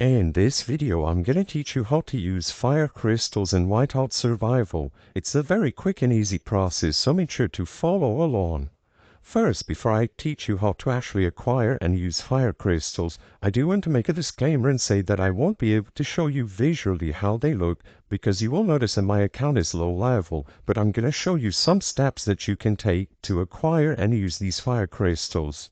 In this video, I'm gonna teach you how to use fire crystals in Whiteout Survival. It's a very quick and easy process, so make sure to follow along. First, before I teach you how to actually acquire and use fire crystals, I do want to make a disclaimer and say that I won't be able to show you visually how they look because you will notice that my account is low level, but I'm gonna show you some steps that you can take to acquire and use these fire crystals.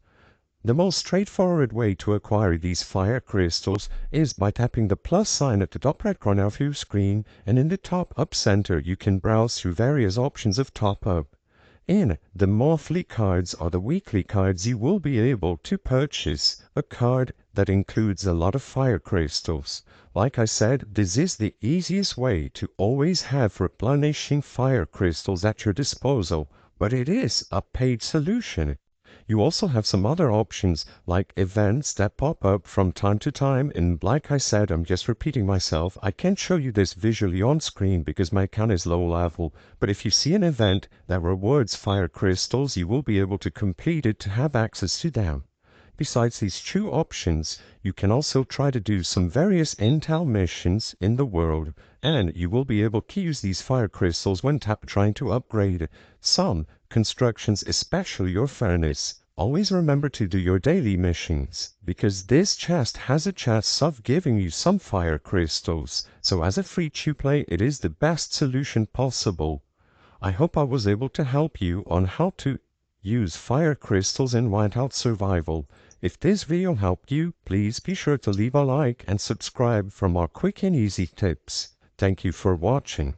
The most straightforward way to acquire these fire crystals is by tapping the plus sign at the top right corner of your screen, and in the top up center you can browse through various options of top up. In the monthly cards or the weekly cards you will be able to purchase a card that includes a lot of fire crystals. Like I said, this is the easiest way to always have replenishing fire crystals at your disposal, but it is a paid solution. You also have some other options like events that pop up from time to time, and like I said, I'm just repeating myself, I can't show you this visually on screen because my account is low level, but if you see an event that rewards fire crystals, you will be able to complete it to have access to them. Besides these two options, you can also try to do some various intel missions in the world, and you will be able to use these fire crystals when trying to upgrade some constructions, especially your furnace. Always remember to do your daily missions, because this chest has a chance of giving you some fire crystals, so as a free to play it is the best solution possible. I hope I was able to help you on how to use fire crystals in Whiteout Survival. If this video helped you, please be sure to leave a like and subscribe for more quick and easy tips. Thank you for watching.